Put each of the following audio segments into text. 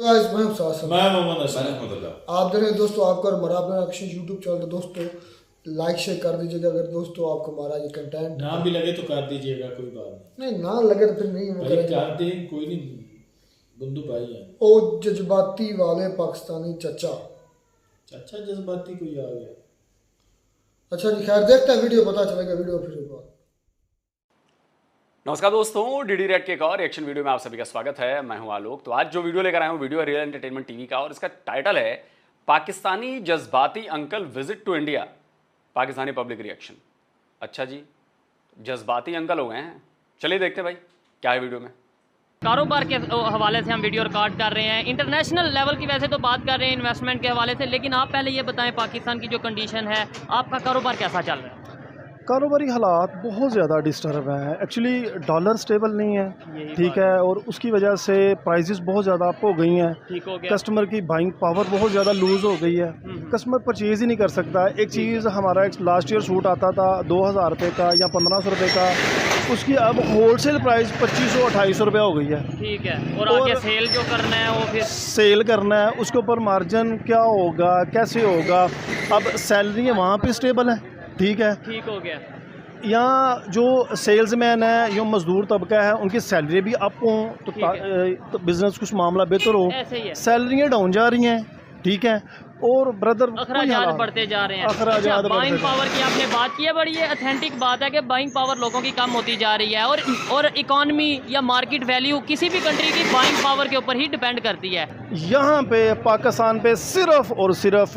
मैं मोहम्मद अशरफ। आप देख रहे हैं दोस्तों आपका और हमारा अपना अक्षय यूट्यूब चैनल। तो दोस्तों लाइक शेयर कर दीजिएगा अगर दोस्तों आपको हमारा ये कंटेंट नाम भी लगे तो कर दीजिएगा, कोई बात नहीं ना लगे तो फिर नहीं नहीं, करेंगे। कर दे, कोई नहीं, बंधु भाई है। ओ जज्बाती वाले पाकिस्तानी चचा। चाचा जज्बाती कोई आ गया। अच्छा जी खैर देखते हैं वीडियो, पता चलेगा वीडियो फिर एक बार। नमस्कार दोस्तों, डीडी रेड के एक और रिएक्शन वीडियो में आप सभी का स्वागत है। मैं हूं आलोक। तो आज जो वीडियो लेकर आया हूं वीडियो है रियल एंटरटेनमेंट टीवी का और इसका टाइटल है पाकिस्तानी जज्बाती uncle visit to India, Pakistani public reaction. अच्छा जी, जज्बाती अंकल हो गए हैं। चलिए देखते हैं भाई क्या है वीडियो में। कारोबार के हवाले से हम वीडियो रिकॉर्ड कर रहे हैं, इंटरनेशनल लेवल की वैसे तो बात कर रहे हैं इन्वेस्टमेंट के हवाले से, लेकिन आप पहले ये बताएं पाकिस्तान की जो कंडीशन है, आपका कारोबार कैसा चल रहा है? कारोबारी हालात बहुत ज़्यादा डिस्टर्ब हैं। एक्चुअली डॉलर स्टेबल नहीं है, ठीक है, और उसकी वजह से प्राइसेस बहुत ज़्यादा अप हो गई हैं। कस्टमर की बाइंग पावर बहुत ज़्यादा लूज़ हो गई है। कस्टमर परचेज़ ही नहीं कर सकता। एक चीज़ हमारा एक लास्ट ईयर सूट आता था 2000 रुपये का या 1500 रुपये का, उसकी अब होलसेल प्राइस 2500-2800 रुपये हो गई है। ठीक है, और आगे सेल जो करना है वो फिर सेल करना है, उसके ऊपर मार्जिन क्या होगा, कैसे होगा। अब सैलरी वहाँ पे स्टेबल है, ठीक है, ठीक हो गया। यहाँ जो सेल्समैन है, जो मजदूर तबका है, उनकी सैलरी भी अप हो तो बिजनेस कुछ मामला बेहतर हो। सैलरियाँ डाउन जा रही हैं, ठीक है, और ब्रदर अखराजात बढ़ते जा रहे हैं। अच्छा, बाइंग पावर की आपने बात की है, बड़ी ये ऑथेंटिक बात है कि बाइंग पावर लोगों की कम होती जा रही है और इकोनॉमी या मार्केट वैल्यू किसी भी कंट्री की बाइंग पावर के ऊपर ही डिपेंड करती है। यहाँ पे पाकिस्तान पे सिर्फ और सिर्फ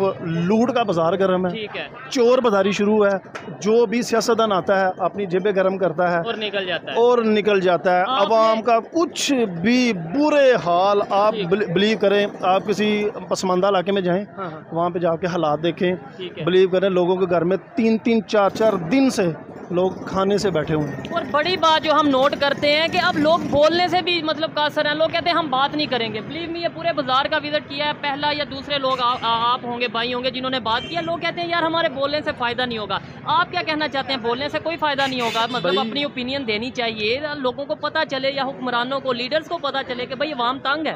लूट का बाजार गर्म है, ठीक है, चोर बाजारी शुरू है। जो भी सियासतदान आता है अपनी जेबें गर्म करता है और निकल जाता है। अवाम का कुछ भी बुरे हाल आप बिलीव करें, आप किसी पसमानदा इलाके में जाएं, वहाँ पे जाके हालात देखें, बिलीव करें, लोगों के घर में 3-3, 4-4 दिन से लोग खाने से बैठे हुए हैं। और बड़ी बात जो हम नोट करते हैं कि अब लोग बोलने से भी मतलब कासर हैं। लोग कहते हैं हम बात नहीं करेंगे। बिलीव मी, ये पूरे बाजार का विजिट किया है, पहला या दूसरे लोग आप होंगे, भाई होंगे जिन्होंने बात किया। लोग कहते हैं यार हमारे बोलने से फ़ायदा नहीं होगा। आप क्या कहना चाहते हैं? बोलने से कोई फ़ायदा नहीं होगा, मतलब अपनी ओपिनियन देनी चाहिए, लोगों को पता चले या हुक्मरानों को, लीडर्स को पता चले कि भाई अवाम तंग है।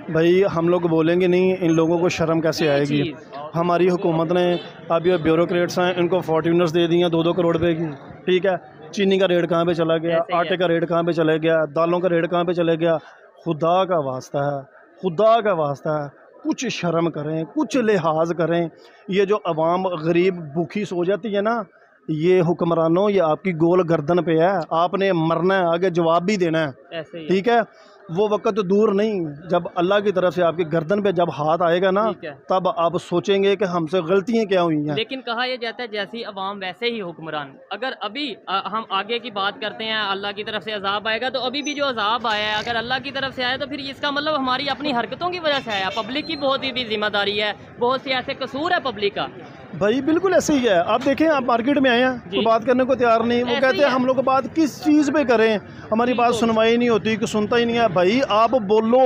भाई हम लोग बोलेंगे नहीं, इन लोगों को शर्म कैसे आएगी? हमारी हुकूमत ने अब ये ब्यूरोक्रेट्स हैं, इनको फॉर्च्यूनर्स दे दी हैं 2-2 करोड़ रुपए की, ठीक है। चीनी का रेट कहाँ पे चला गया, आटे का रेट कहाँ पे चला गया, दालों का रेट कहाँ पे चला गया। खुदा का वास्ता है, खुदा का वास्ता है, कुछ शर्म करें, कुछ लिहाज करें। ये जो अवाम गरीब भूखी सो जाती है ना, ये हुक्मरानों, ये आपकी गोल गर्दन पे है, आपने मरना है, आगे जवाब भी देना है, ठीक है। वो वक्त तो दूर नहीं जब अल्लाह की तरफ से आपकी गर्दन पे जब हाथ आएगा ना, तब आप सोचेंगे कि हमसे गलतियाँ क्या हुई हैं। लेकिन कहा यह जाता है जैसी अवाम वैसे ही हुक्मरान। अगर अभी हम आगे की बात करते हैं, अल्लाह की तरफ से अजाब आएगा, तो अभी भी जो अजाब आया है अगर अल्लाह की तरफ से आया तो फिर इसका मतलब हमारी अपनी हरकतों की वजह से आया। पब्लिक की बहुत ही भी जिम्मेदारी है, बहुत सी ऐसे कसूर है पब्लिक का। भाई बिल्कुल ऐसे ही है। आप देखें, आप मार्केट में आए हैं तो बात करने को तैयार नहीं। वो कहते हैं हम लोग बात किस चीज़ पे करें, हमारी बात सुनवाई नहीं होती, कि सुनता ही नहीं है। भाई आप बोलो,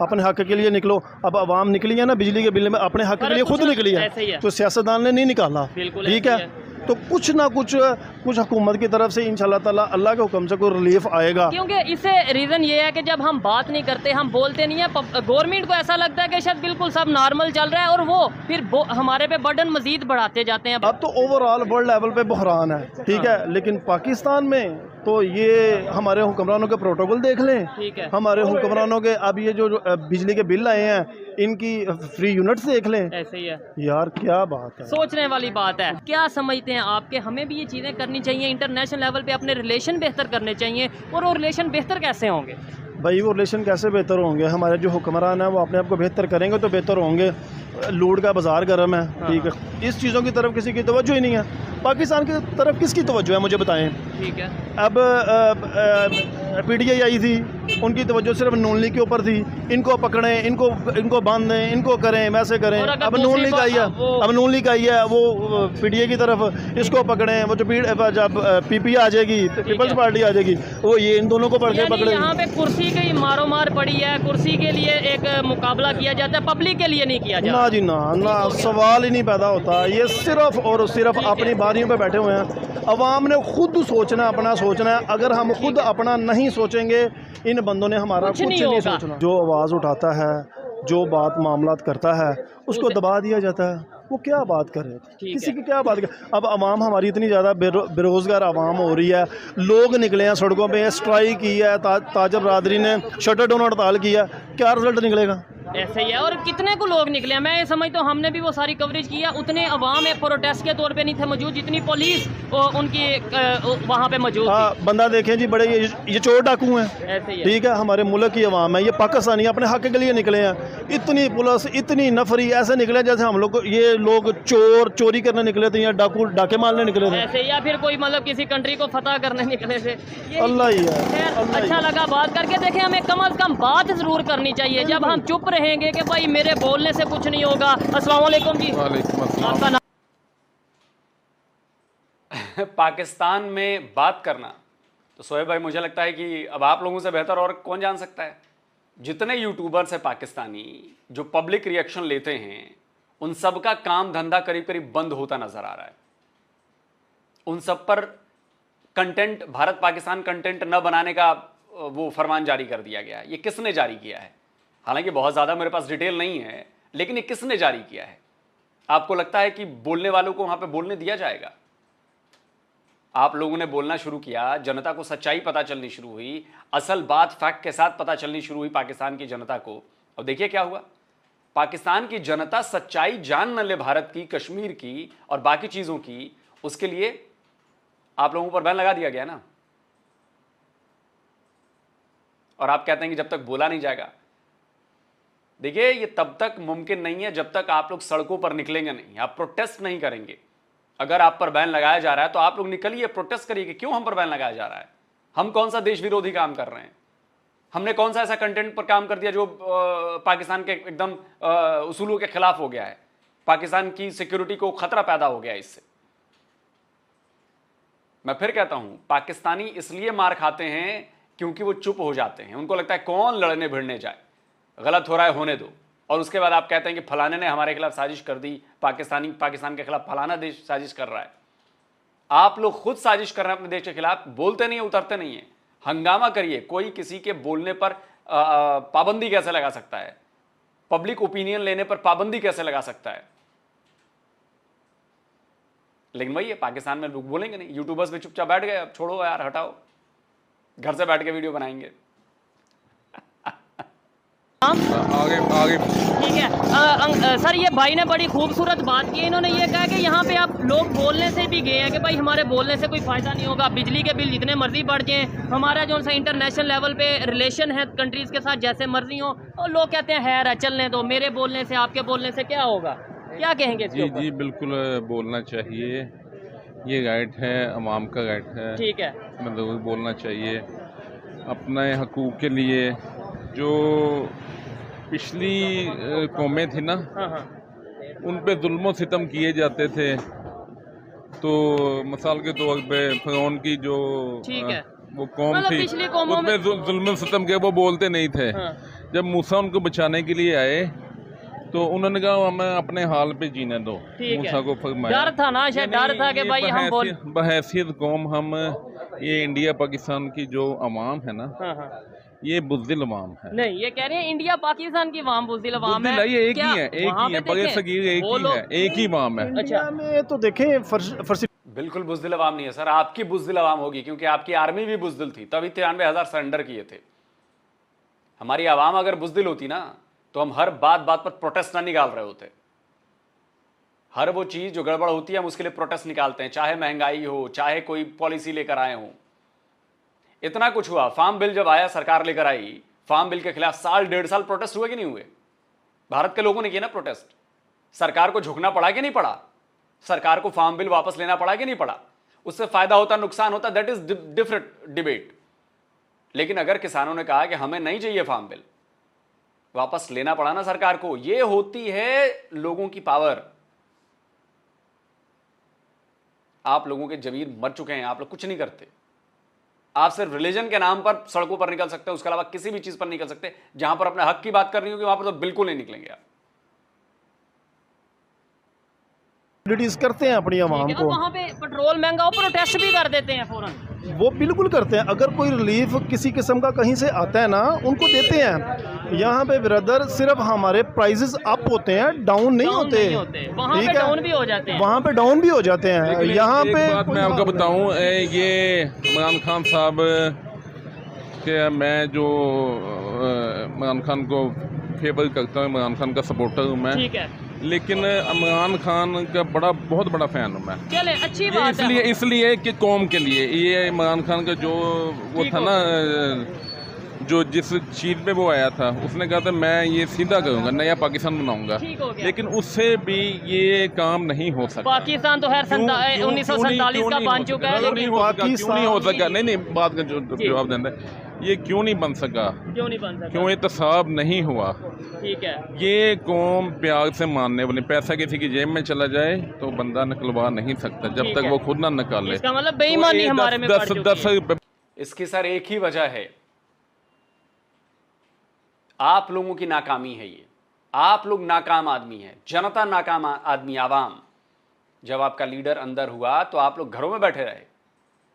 अपने हक के लिए निकलो। अब आवाम निकली है ना बिजली के बिल में, अपने हक के लिए खुद निकली है, तो सियासतदान ने नहीं निकाला, ठीक है। तो कुछ ना कुछ हुकूमत की तरफ से इंशाल्लाह ताला अल्लाह के हुक्म से कोई रिलीफ आएगा। क्योंकि इससे रीज़न ये है कि जब हम बात नहीं करते, हम बोलते नहीं है, गवर्नमेंट को ऐसा लगता है कि शायद बिल्कुल सब नॉर्मल चल रहा है और वो फिर हमारे पे बर्डन मजीद बढ़ाते जाते हैं। अब तो ओवरऑल वर्ल्ड लेवल पे बहरान है, ठीक है, लेकिन पाकिस्तान में तो ये हमारे हुक्मरानों के प्रोटोकॉल देख लें, ठीक है, हमारे हुक्मरानों के अब ये जो बिजली के बिल आए हैं, इनकी फ्री यूनिट्स देख लें। ऐसे ही है यार, क्या बात है, सोचने वाली बात है। क्या समझते हैं आपके, हमें भी ये चीज़ें करनी चाहिए, इंटरनेशनल लेवल पे अपने रिलेशन बेहतर करने चाहिए, और वो रिलेशन बेहतर कैसे होंगे? भाई वो रिलेशन कैसे बेहतर होंगे? हमारे जो हुक्मरान हैं वो अपने आप को बेहतर करेंगे तो बेहतर होंगे। लूट का बाजार गर्म है, ठीक है, इस चीज़ों की तरफ किसी की तवज्जो ही नहीं है। पाकिस्तान की तरफ किसकी तवज्जो है मुझे बताएं? ठीक है, अब PTI आई थी, उनकी तवज्जो सिर्फ नून लीग के ऊपर थी, इनको पकड़ें, इनको बांधें, इनको करें, वैसे करें। अब नून लीग आई है, वो PTI की तरफ, इसको पकड़ें। वो जो जब PPI आ जाएगी, पीपल्स पार्टी आ जाएगी, वो ये इन दोनों को पकड़े। यहाँ पे कुर्सी की मारो मार पड़ी है, कुर्सी के लिए एक मुकाबला किया जाता है, पब्लिक के लिए नहीं किया जाता। ना जी ना, सवाल ही नहीं पैदा होता। ये सिर्फ और सिर्फ अपनी बारियों पे बैठे हुए हैं। अवाम ने खुद सोचना, अपना सोचना है। अगर हम खुद अपना नहीं सोचेंगे, इन बंदों ने हमारा कुछ नहीं सोचना। जो आवाज़ उठाता है जो बात मामलात करता है उसको दबा दिया जाता है। वो क्या बात करे, किसी की क्या बात करे। अब आवाम हमारी इतनी ज़्यादा बेरोज़गार आवाम हो रही है, लोग निकले हैं सड़कों पे, स्ट्राइक की है, ताजर बरादरी ने शटर डाउन हड़ताल किया, क्या रिजल्ट निकलेगा? ऐसे ही है। और कितने को लोग निकले हैं, मैं ये समझता हूँ, हमने भी वो सारी कवरेज की है, उतने अवाम एक प्रोटेस्ट के तौर पे नहीं थे मौजूद जितनी पुलिस उनकी वहाँ पे मौजूद हाँ, बंदा देखें जी, बड़े ये चोर डाकू हैं, ऐसे ही है। ठीक है, हमारे मुल्क की अवाम है, ये पाकिस्तानी अपने हक के लिए निकले हैं। इतनी पुलिस, इतनी नफरी, ऐसे निकले जैसे हम लोग ये लोग चोरी करने निकले थे या डाके मारने निकले थे, ऐसे या फिर कोई मतलब किसी कंट्री को फतह करने निकले थे। अल्लाह ही है। खैर अच्छा लगा बात करके। देखें, हमें कम से कम बात जरूर करनी चाहिए। जब हम चुप रहेंगे कि भाई मेरे बोलने से कुछ नहीं होगा। अस्सलाम वालेकुम जी। आपका नाम? पाकिस्तान में बात करना तो सोहेब भाई मुझे लगता है कि अब आप लोगों से बेहतर और कौन जान सकता है। जितने यूट्यूबर्स हैं पाकिस्तानी जो पब्लिक रिएक्शन लेते हैं, उन सब का काम धंधा करीब करीब बंद होता नजर आ रहा है। उन सब पर कंटेंट, भारत पाकिस्तान कंटेंट न बनाने का वो फरमान जारी कर दिया गया है। ये किसने जारी किया है? हालांकि बहुत ज़्यादा मेरे पास डिटेल नहीं है, लेकिन ये किसने जारी किया है? आपको लगता है कि बोलने वालों को वहां पे बोलने दिया जाएगा? आप लोगों ने बोलना शुरू किया, जनता को सच्चाई पता चलनी शुरू हुई, असल बात फैक्ट के साथ पता चलनी शुरू हुई पाकिस्तान की जनता को। और देखिए क्या हुआ, पाकिस्तान की जनता सच्चाई जान न ले भारत की, कश्मीर की और बाकी चीज़ों की, उसके लिए आप लोगों पर बैन लगा दिया गया ना। और आप कहते हैं कि जब तक बोला नहीं जाएगा। देखिए, ये तब तक मुमकिन नहीं है जब तक आप लोग सड़कों पर निकलेंगे नहीं, आप प्रोटेस्ट नहीं करेंगे। अगर आप पर बैन लगाया जा रहा है तो आप लोग निकलिए, प्रोटेस्ट करिए कि क्यों हम पर बैन लगाया जा रहा है। हम कौन सा देश विरोधी काम कर रहे हैं? हमने कौन सा ऐसा कंटेंट पर काम कर दिया जो पाकिस्तान के एकदम उसूलों के खिलाफ हो गया है? पाकिस्तान की सिक्योरिटी को खतरा पैदा हो गया इससे। मैं फिर कहता हूं, पाकिस्तानी इसलिए मार खाते हैं क्योंकि वो चुप हो जाते हैं। उनको लगता है कौन लड़ने भिड़ने जाए, गलत हो रहा है होने दो। और उसके बाद आप कहते हैं कि फलाने ने हमारे खिलाफ साजिश कर दी, पाकिस्तान के खिलाफ फलाना देश साजिश कर रहा है। आप लोग खुद साजिश कर रहे हैं अपने देश के खिलाफ, बोलते नहीं, उतरते नहीं है, हंगामा करिए। कोई किसी के बोलने पर पाबंदी कैसे लगा सकता है? पब्लिक ओपिनियन लेने पर पाबंदी कैसे लगा सकता है? लेकिन वही है, पाकिस्तान में लोग बोलेंगे नहीं। यूट्यूबर्स भी चुपचाप बैठ गए, अब छोड़ो यार, हटाओ, घर से बैठ के वीडियो बनाएंगे। आगे ठीक है। सर, ये भाई ने बड़ी खूबसूरत बात की। इन्होंने ये कहा कि यहाँ पे आप लोग बोलने से भी गए हैं कि भाई हमारे बोलने से कोई फ़ायदा नहीं होगा, बिजली के बिल जितने मर्जी बढ़ जाएं, हमारा जो सा इंटरनेशनल लेवल पे रिलेशन है कंट्रीज़ के साथ जैसे मर्जी हो, और लोग कहते हैं है चलने दो, मेरे बोलने से आपके बोलने से क्या होगा? क्या कहेंगे इसके ऊपर? जी बिल्कुल बोलना चाहिए, ये राइट है, अवाम का राइट है, ठीक है, मतलब बोलना चाहिए अपने हकूक़ के लिए। जो पिछली कौमें थी ना, हाँ, उन पे जुल्म सितम किए जाते थे। तो मिसाल के तौर पे फ़िरौन की जो ठीक है, वो कौम मतलब थी, पिछली कौमों में उसमें जुल्म सितम के वो बोलते नहीं थे। हाँ, जब मूसा उनको बचाने के लिए आए तो उन्होंने कहा हमें अपने हाल पे जीने दो। ठीक मूसा है। को फरमाया, डर था ना, शायद डर था कि भाई हम बोल, बहैसियत कौम हम, ये इंडिया पाकिस्तान की जो अवाम है ना, हाँ, ये बुज़दिल अवाम है। नहीं, ये कह रहे हैं इंडिया पाकिस्तान की वाम बुज़दिल अवाम है। बुज़दिल है, ये एक क्या ही है, एक वहाँ ही है, पे बगैर देखें, सगीर एक वो ही लोग- है, एक ही अवाम है। इंडिया में तो देखें फर्जी बिल्कुल बुज़दिल अवाम नहीं है सर, आपकी बुज़दिल अवाम होगी, क्योंकि आपकी आर्मी भी बुज़दिल थी, तभी 93,000 सरेंडर किए थे। हमारी आवाम अगर बुज़दिल होती ना, तो हम हर बात पर प्रोटेस्ट ना निकाल रहे होते। हर वो चीज़ जो गड़बड़ होती है हम उसके लिए प्रोटेस्ट निकालते हैं, चाहे महंगाई हो, चाहे कोई पॉलिसी लेकर आए हो। इतना कुछ हुआ, फार्म बिल जब आया, सरकार लेकर आई, फार्म बिल के खिलाफ साल 1.5 साल प्रोटेस्ट हुए कि नहीं हुए? भारत के लोगों ने किया ना प्रोटेस्ट। सरकार को झुकना पड़ा कि नहीं पड़ा? सरकार को फार्म बिल वापस लेना पड़ा कि नहीं पड़ा? उससे फायदा होता, नुकसान होता, दैट इज डिफरेंट डिबेट। लेकिन अगर किसानों ने कहा कि हमें नहीं चाहिए फार्म बिल, वापस लेना पड़ा ना सरकार को। यह होती है लोगों की पावर। आप लोगों के जमीर मर चुके हैं, आप लोग कुछ नहीं करते। आप सिर्फ रिलीजन के नाम पर सड़कों पर निकल सकते हैं, उसके अलावा किसी भी चीज पर निकल सकते। जहां पर अपने हक की बात करनी होगी वहां पर तो बिल्कुल नहीं निकलेंगे आप। फैसिलिटीज़ करते हैं अपनी आवाम ठीक है, को। अब वहाँ पे पेट्रोल महंगा हो प्रोटेस्ट भी कर देते हैं फौरन। वो बिल्कुल करते हैं। अगर कोई रिलीफ किसी किस्म का कहीं से आता है ना, उनको देते हैं। यहाँ पे ब्रदर सिर्फ हमारे प्राइजेस अप होते हैं, डाउन नहीं होते। वहाँ पे डाउन भी हो जाते हैं। वहाँ पे डाउन भी हो जाते हैं। यहाँ पे एक बात मैं आपको बताऊं, ये इमरान खान साहब के, मैं जो इमरान खान को फेवर करता हूँ, इमरान खान का सपोर्टर हूँ मैं, ठीक है, लेकिन इमरान खान का बहुत बड़ा फैन हूँ मैं। चले अच्छी ये बात है। इसलिए कि कौम के लिए, ये इमरान खान का जो वो था ना, जो जिस चीज पे वो आया था, उसने कहा था मैं ये सीधा करूंगा, नया पाकिस्तान बनाऊंगा, ठीक हो गया। लेकिन उससे भी ये काम नहीं हो सकता। पाकिस्तान तो खैर 1947 का बन चुका है, क्यों नहीं हो सका? नहीं, बात का जवाब देना है, ये क्यों नहीं बन सका? क्यों नहीं बन सका? क्यों एहतसाब नहीं हुआ? ठीक है, ये कौम प्यार से मानने वाली, पैसा किसी की जेब में चला जाए तो बंदा निकलवा नहीं सकता जब तक वो खुद ना निकाले। इसका मतलब बेईमानी हमारे में बढ़ चुकी है। इसकी सर एक ही वजह है, आप लोगों की नाकामी है। ये आप लोग नाकाम आदमी हैं, जनता नाकाम आदमी, आवाम। जब आपका लीडर अंदर हुआ तो आप लोग घरों में बैठे रहे।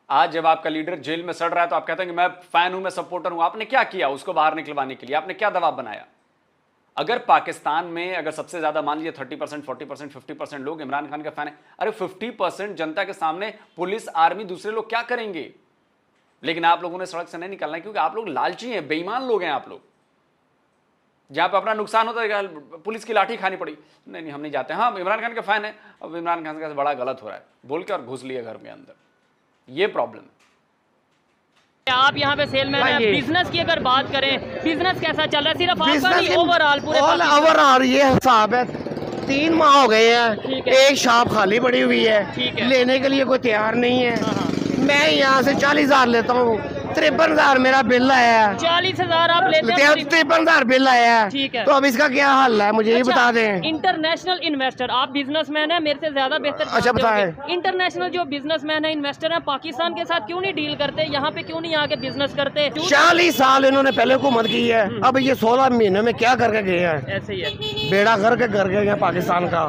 आज जब आपका लीडर जेल में सड़ रहा है तो आप कहते हैं कि मैं फैन हूं, मैं सपोर्टर हूं। आपने क्या किया उसको बाहर निकलवाने के लिए? आपने क्या दबाव बनाया? अगर पाकिस्तान में अगर सबसे ज्यादा मान लीजिए 30%, 40%, 50% लोग इमरान खान का फैन है, अरे 50% जनता के सामने पुलिस, आर्मी, दूसरे लोग क्या करेंगे? लेकिन आप लोगों ने सड़क से नहीं निकलना है क्योंकि आप लोग लालची हैं, बेईमान लोग हैं आप लोग। जहां पे अपना नुकसान होता है पुलिस की लाठी खानी पड़ी, नहीं हम नहीं जाते। हाँ, इमरान खान का फैन है, अब इमरान खान का बड़ा गलत हो रहा है बोल के और घुस लिए घर में अंदर। ये प्रॉब्लम है। आप यहाँ पे सेलमैन हैं, बिजनेस की अगर बात करें, बिजनेस कैसा चल रहा है? सिर्फ आपका नहीं, ओवरऑल पूरे ओवरऑल ये हिसाब है, 3 माह हो गए हैं, एक शॉप खाली पड़ी हुई है, लेने के लिए कोई तैयार नहीं है। मैं यहाँ से 40,000 लेता हूँ, 53,000 मेरा बिल आया है। 40,000 आप लेते हैं, 53,000 बिल आया है। ठीक है, तो अब इसका क्या हल है, मुझे ये बता दें। इंटरनेशनल इन्वेस्टर, आप बिजनेसमैन है, मेरे से ज्यादा बेहतर। अच्छा बताएं। इंटरनेशनल जो बिजनेसमैन है, इन्वेस्टर है, पाकिस्तान के साथ क्यों नहीं डील करते? यहाँ पे क्यों नहीं आके बिजनेस करते? 40 साल इन्होंने पहले हुकूमत की है, अब ये 16 महीने में क्या करके गए हैं? ऐसे ही है, बेड़ा करके घर गए हैं पाकिस्तान का।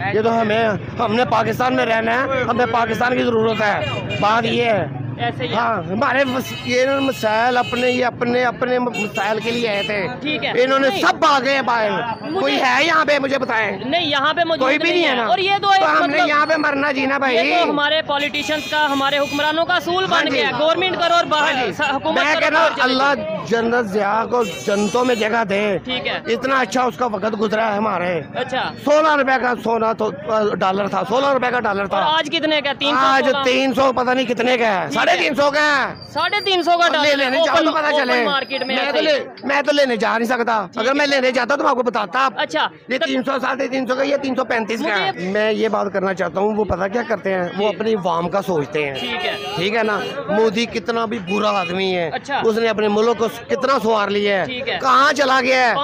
ये तो हमने पाकिस्तान में रहना है, हमें पाकिस्तान की जरूरत है। बात ये है, ऐसे ही। हाँ, हमारे ये मसाइल अपने मसाइल के लिए आए थे। ठीक है, इन्होंने सब भागे बाहर। कोई है यहाँ पे, मुझे बताएं। नहीं, यहाँ पे मौजूद कोई भी नहीं है ना। और ये तो हमने यहाँ पे मरना जीना भाई। ये तो हमारे पॉलिटिशियंस का, हमारे हुक्मरानों का असूल बन गया। गवर्नमेंट करो और बाहर हुकूमत मैं कह रहा हूँ, अल्लाह जन्नत ज़िया को जनतों में जगह दे। ठीक है, इतना अच्छा उसका वक्त गुजरा है हमारे। अच्छा, 16 रुपए का सोना तो डॉलर था, 16 रुपए का डॉलर था। आज कितने का? 300। आज 300 पता नहीं कितने का है, 350 का है। 350 का ले लेने जाओ तो पता चले। मार्केट में मैं तो लेने जा नहीं सकता। अगर मैं लेने जाता तो मैं आपको बताता। अच्छा, ये 300, 350 का, ये 335 का है। मैं ये बात करना चाहता हूँ, वो पता क्या करते हैं, वो अपनी वाम का सोचते हैं। ठीक है ना। मोदी कितना भी बुरा आदमी है, अच्छा, उसने अपने मुल्क को कितना सवार लिया है, कहाँ चला गया है।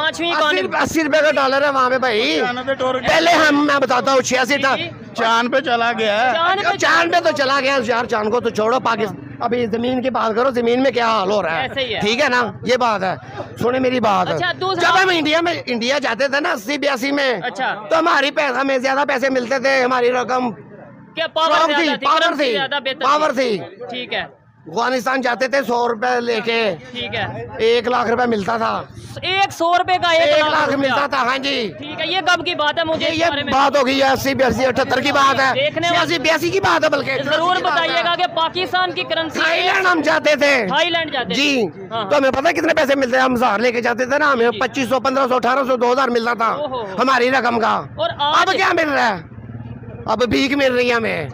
80 रुपए का डॉलर है वहाँ पे भाई। पहले मैं बताता हूँ 86 चांद पे चला गया है। चांद पे तो चला गया यार, चांद को तो छोड़ो, पाकिस्तान अभी जमीन की बात करो, जमीन में क्या हाल हो रहा है। ठीक है ना, ये बात है। सुने मेरी बात। अच्छा, जब हम इंडिया जाते थे ना 80-82 में, अच्छा, तो हमारी हमें ज्यादा पैसे मिलते थे, हमारी रकम पावर थी। ठीक है, अफगानिस्तान जाते थे 100 रुपए लेके। ठीक है, 1 लाख रुपए मिलता था। 100 रुपए का 1 लाख मिलता था। हाँ जी, ठीक है। ये कब की बात है? मुझे ये बात होगी 80-82, 78 की बात है, 80-82 की बात है। बल्कि जरूर बताइएगा कि पाकिस्तान की करेंसी। थाईलैंड हम जाते थे, थाईलैंड जाते जी। तो हमें पता है कितने पैसे मिलते हैं? हम 1000 लेके जाते थे ना, हमें 2500, 1500, 1800, 2000 मिलता था हमारी रकम का। और अब क्या मिल रहा है? अब भीख मिल रही है हमें।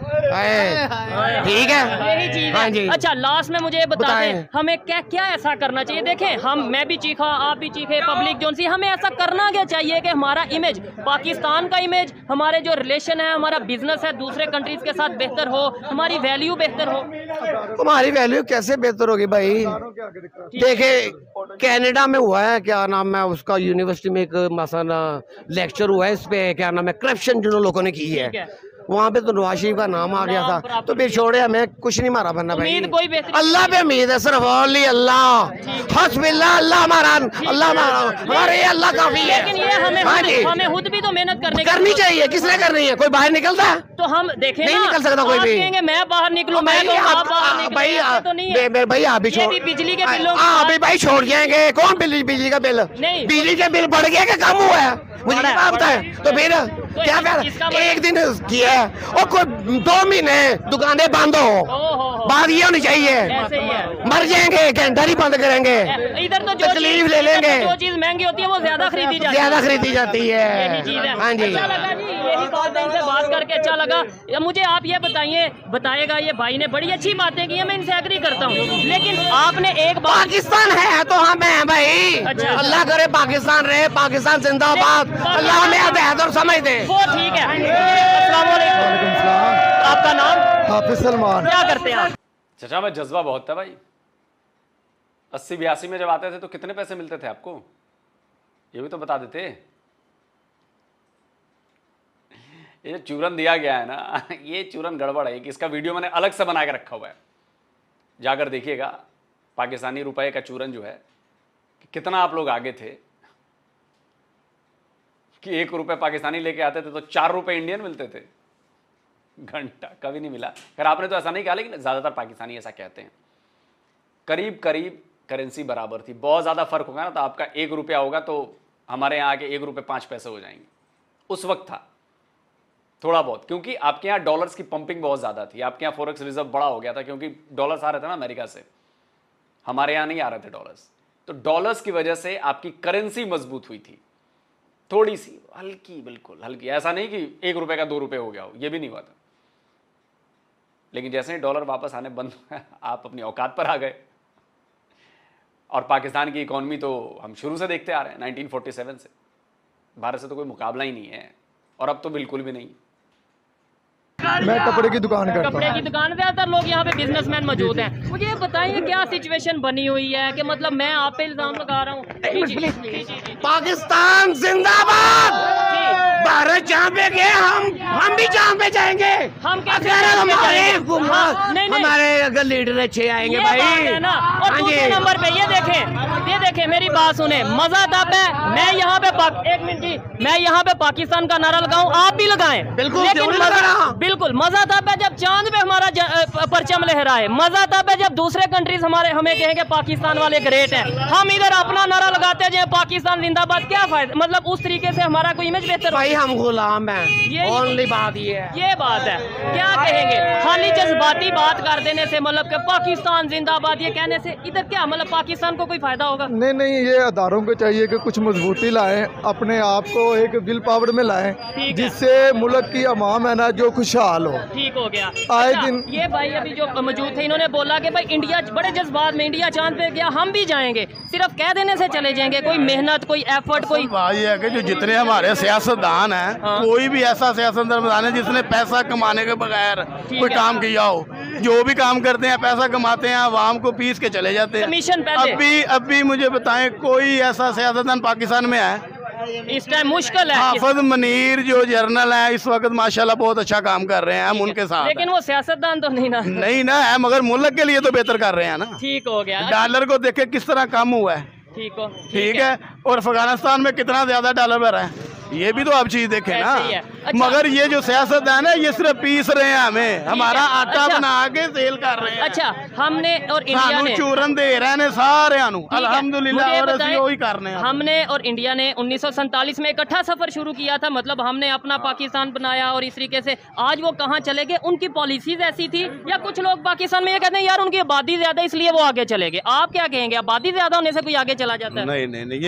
ठीक है, यही चीज हाँ है। जी। अच्छा, लास्ट में मुझे बताएं, हमें क्या ऐसा करना चाहिए? देखें, मैं भी चीखा, आप भी चीखे, पब्लिक जोन सी, हमें ऐसा करना क्या चाहिए कि हमारा इमेज, पाकिस्तान का इमेज, हमारे जो रिलेशन है, हमारा बिजनेस है दूसरे कंट्रीज के साथ बेहतर हो, हमारी वैल्यू बेहतर हो। तुम्हारी वैल्यू कैसे बेहतर होगी भाई? देखे, कनाडा में हुआ है, क्या नाम है उसका, यूनिवर्सिटी में एक मसला लेक्चर हुआ है इस पे, क्या नाम है, करप्शन जिन लोगों ने की है, वहाँ पे तो नवाज शरीफ का नाम आ गया था, तो फिर छोड़े, हमें कुछ नहीं मारा बनना भाई। उम्मीद कोई बेहतरीन अल्लाह पे उम्मीद है, सिर्फ ओनली अल्लाह, हस्बिल्लाह, अल्लाह हमारा, अल्लाह हमारे, अल्लाह काफी है। लेकिन ये हमें खुद भी तो मेहनत करनी चाहिए। किसने करनी है? कोई बाहर निकलता है? तो हम देखें नहीं ना, निकल सकता कोई आप भी। कहेंगे मैं बाहर निकलूं, मैं तो आप बाहर निकलूं, भाई ऐसे तो नहीं है। भाई आप भी ये छोड़, भी बिजली के बिलों अभी भाई छोड़ जाएंगे। कौन बिजली का बिल? नहीं। बिजली का बिल बढ़ गया कि कम हुआ है? मुझे नहीं पता है। तो फिर क्या कर, एक दिन किया है और कोई 2 महीने दुकानें बंद हो, बात ये होनी चाहिए। ऐसे ही है। मर जाएंगे, घंटा ही बंद करेंगे, इधर तो तकलीफ ले लेंगे। जो चीज महंगी होती है वो ज्यादा खरीदी जाती है। ज्यादा खरीदी जाती है। यही चीज है। हाँ जी, अच्छा लगा जी, यही बात है, इनसे बात करके अच्छा लगा। मुझे आप ये बताइएगा, ये भाई ने बड़ी अच्छी बातें की है, मैं इनसे एग्री करता हूँ, लेकिन आपने एक बात, पाकिस्तान है तो हम हैं भाई। अच्छा। अल्लाह करे पाकिस्तान रहे, पाकिस्तान जिंदाबाद, अल्लाह हमें हदायत और समझ दे। वो ठीक है। अस्सलाम वालेकुम। आपका नाम? हाफिज सलमान। क्या करते हैं आप? चचा में जज्बा बहुत था भाई। 80-82 में जब आते थे तो कितने पैसे मिलते थे आपको, ये भी तो बता देते। ये चूरन दिया गया है ना, ये चूरन गड़बड़ है कि इसका वीडियो मैंने अलग से बना के रखा हुआ है, जाकर देखिएगा। पाकिस्तानी रुपए का चूरन जो है, कितना आप लोग आगे थे कि 1 रुपए पाकिस्तानी लेके आते थे तो 4 रुपए इंडियन मिलते थे। घंटा कभी नहीं मिला। खैर आपने तो ऐसा नहीं कहा, लेकिन ज्यादातर पाकिस्तानी ऐसा कहते हैं। करीब करीब करेंसी बराबर थी। बहुत ज्यादा फर्क होगा ना तो आपका 1 रुपया होगा तो हमारे यहाँ आके 1 रुपये 5 पैसे हो जाएंगे। उस वक्त था थोड़ा बहुत, क्योंकि आपके यहाँ डॉलर्स की पंपिंग बहुत ज्यादा थी। आपके यहाँ फॉरेक्स रिजर्व बड़ा हो गया था, क्योंकि डॉलर्स आ रहे थे ना अमेरिका से, हमारे यहाँ नहीं आ रहे थे डॉलर्स। तो डॉलर्स की वजह से आपकी करेंसी मजबूत हुई थी, थोड़ी सी हल्की, बिल्कुल हल्की। ऐसा नहीं कि 1 रुपये का 2 रुपये हो गया हो, ये भी नहीं हुआ था। लेकिन जैसे ही डॉलर वापस आने बंद आप अपनी औकात पर आ गए। और पाकिस्तान की इकॉनमी तो हम शुरू से देखते आ रहे हैं, 1947 से भारत से तो कोई मुकाबला ही नहीं है, और अब तो बिल्कुल भी नहीं। मैं कपड़े की दुकान करता हूँ। कपड़े की दुकान, ज्यादातर लोग यहाँ पे बिजनेसमैन मौजूद हैं। मुझे ये बताइए क्या सिचुएशन बनी हुई है कि मतलब मैं आप पे इल्जाम लगा रहा हूँ। पाकिस्तान जिंदाबाद, भारत जहाँ पे गए हम भी जहाँ पे जाएंगे। हम कैसे अगर हमारे नहीं, हमारे अगर लीडर अच्छे आएंगे ये भाई बात है ना। और दूसरे नंबर पे ये देखें मेरी बात सुने, मजा तब है मैं यहाँ पे एक मिनट जी, मैं यहाँ पे पाकिस्तान का नारा लगाऊं, आप भी लगाएं। बिल्कुल, लेकिन बिल्कुल मजा तब है जब चांद पे हमारा परचम लहराए। मजा तब है जब दूसरे कंट्रीज हमें कहेंगे पाकिस्तान वाले ग्रेट हैं, हम इधर अपना नारा लगाते हैं पाकिस्तान जिंदाबाद। क्या फायदा, मतलब उस तरीके से हमारा कोई इमेज बेहतर भाई, हम गुलाम हैं। ये ओनली बात ये बात है। क्या कहेंगे, खाली जज्बाती बात कर देने से, मतलब कि पाकिस्तान जिंदाबाद ये कहने से इधर क्या मतलब पाकिस्तान को कोई फायदा होगा? नहीं, ये अदारों को चाहिए कि कुछ मजबूती लाएं, अपने आप को एक विल पावर में लाएं, जिससे मुल्क की अवाम है ना जो खुशहाल हो। ठीक हो गया। आए अच्छा, दिन ये भाई अभी जो मौजूद थे, इन्होंने बोला कि भाई इंडिया बड़े जज्बात में, इंडिया चांद पे गया, हम भी जाएंगे। सिर्फ कह देने से चले जाएंगे? कोई मेहनत, कोई एफर्ट, कोई बात ये है कि जो जितने हमारे सियासतदान हैं, कोई भी ऐसा सियासतदान है जिसने पैसा कमाने के बगैर कोई काम किया हो, जो भी काम करते हैं पैसा कमाते हैं, आवाम को पीस के चले जाते हैं। कमीशन पैसे। अभी मुझे बताएं कोई ऐसा सियासतदान पाकिस्तान में है? इस टाइम मुश्किल है। हाफिज मनीर जो जर्नल है इस वक्त माशाल्लाह बहुत अच्छा काम कर रहे हैं, हम उनके साथ। लेकिन वो सियासतदान तो नहीं ना। नहीं ना है, मगर मुल्क के लिए तो बेहतर कर रहे हैं ना। ठीक हो गया। डॉलर को देखे किस तरह कम हुआ है। ठीक है। और अफगानिस्तान में कितना ज्यादा डॉलर भरा है, ये भी तो आप चीज देखें ना। अच्छा। मगर ये जो सियासतदान है ये सिर्फ पीस रहे हैं हमें, हमारा आटा बना के सेल कर रहे हैं। अच्छा, हमने और इंडिया ने चूरन दे रहे हैं सारे अल्हम्दुलिल्लाह, और असली वही करने हैं। हमने और इंडिया ने 1947 में इकट्ठा सफर शुरू किया था, मतलब हमने अपना पाकिस्तान बनाया, और इस तरीके से आज वो कहाँ चले गए? उनकी पॉलिसीज ऐसी थी, या कुछ लोग पाकिस्तान में ये कहते हैं यार उनकी आबादी ज्यादा इसलिए वो आगे चले गए। आप क्या कहेंगे, आबादी ज्यादा होने से कोई आगे चला जाता है? नहीं,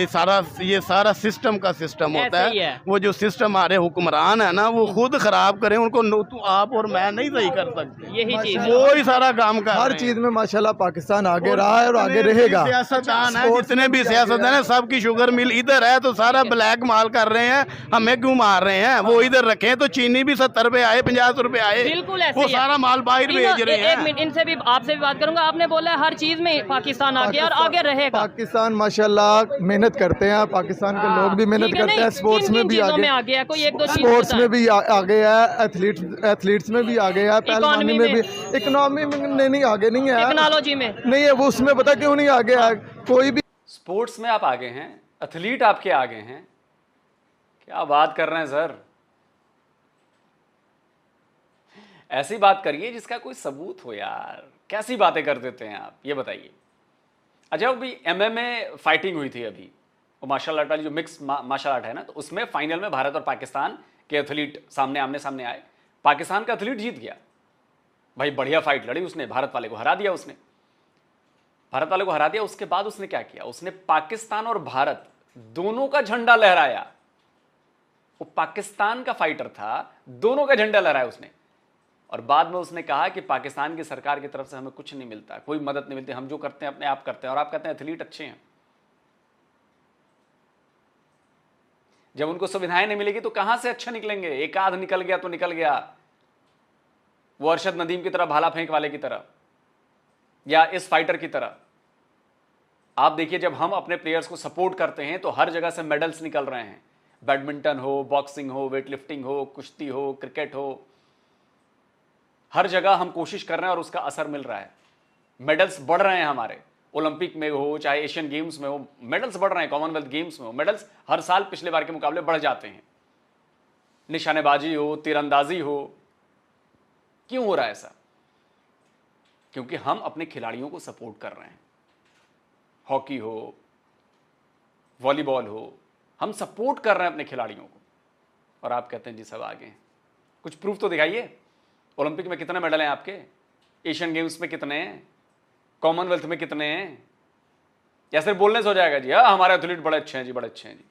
ये सारा सिस्टम का सिस्टम होता है। वो जो सिस्टम हमारे हुक्मरान है ना वो खुद खराब करें, उनको आप और मैं नहीं सही कर सकते। यही चीज वो ही सारा काम कर हर चीज में माशाल्लाह पाकिस्तान आगे रहा है और आगे रहेगा। सियासतदान है, जितने भी सियासतदान है, सबकी शुगर मिल इधर है तो सारा ब्लैक माल कर रहे हैं, हमें क्यों मार रहे हैं? वो इधर रखे तो चीनी भी 70 रुपए आए, 50 रुपए आए, बिल्कुल ऐसे वो सारा माल बाहर भेज रहे हैं। एक मिनट, इनसे भी आपसे भी बात करूंगा। आपने बोला है हर चीज में पाकिस्तान आगे और आगे रहेगा। पाकिस्तान माशाल्लाह मेहनत करते हैं, पाकिस्तान के लोग भी मेहनत करते हैं, स्पोर्ट्स में भी आगे। कोई एक दो स्पोर्ट्स उसमें भी आगे है, एथलीट्स में भी आगे है, पहलवानी में भी, इकोनॉमी में नहीं आगे नहीं है, टेक्नोलॉजी में नहीं है वो, उसमें पता क्यों नहीं आगे है कोई भी। स्पोर्ट्स में आप आगे हैं, एथलीट आपके आगे हैं, क्या बात कर रहे हैं सर। ऐसी बात करिए जिसका कोई सबूत हो यार, कैसी बातें कर देते हैं आप, ये बताइए। अच्छा अभी MMA फाइटिंग हुई थी अभी, वो मार्शल आर्ट वाली जो मिक्स मार्शल आर्ट है ना, तो उसमें फाइनल में भारत और पाकिस्तान के एथलीट आमने सामने आए। पाकिस्तान का एथलीट जीत गया भाई, बढ़िया फाइट लड़ी उसने, भारत वाले को हरा दिया उसने, भारत वाले को हरा दिया। उसके बाद उसने क्या किया, उसने पाकिस्तान और भारत दोनों का झंडा लहराया। वो पाकिस्तान का फाइटर था, दोनों का झंडा लहराया उसने, और बाद में उसने कहा कि पाकिस्तान की सरकार की तरफ से हमें कुछ नहीं मिलता, कोई मदद नहीं मिलती, हम जो करते हैं अपने आप करते हैं। और आप कहते हैं एथलीट अच्छे हैं। जब उनको सुविधाएं नहीं मिलेगी तो कहां से अच्छा निकलेंगे। एक आध निकल गया तो निकल गया, वो अरशद नदीम की तरह, भाला फेंक वाले की तरह, या इस फाइटर की तरह। आप देखिए जब हम अपने प्लेयर्स को सपोर्ट करते हैं तो हर जगह से मेडल्स निकल रहे हैं, बैडमिंटन हो, बॉक्सिंग हो, वेट लिफ्टिंग हो, कुश्ती हो, क्रिकेट हो, हर जगह हम कोशिश कर रहे हैं और उसका असर मिल रहा है। मेडल्स बढ़ रहे हैं हमारे, ओलंपिक में हो चाहे एशियन गेम्स में हो, मेडल्स बढ़ रहे हैं, कॉमनवेल्थ गेम्स में हो, मेडल्स हर साल पिछले बार के मुकाबले बढ़ जाते हैं। निशानेबाजी हो, तीरंदाजी हो, क्यों हो रहा है ऐसा? क्योंकि हम अपने खिलाड़ियों को सपोर्ट कर रहे हैं। हॉकी हो, वॉलीबॉल हो, हम सपोर्ट कर रहे हैं अपने खिलाड़ियों को, और आप कहते हैं जी सब आगे हैं। कुछ प्रूफ तो दिखाइए। ओलंपिक में कितने मेडल हैं आपके, एशियन गेम्स में कितने हैं, कॉमनवेल्थ में कितने हैं? या सिर्फ बोलने से हो जाएगा जी हाँ हमारे एथलीट बड़े अच्छे हैं जी, बड़े अच्छे हैं जी।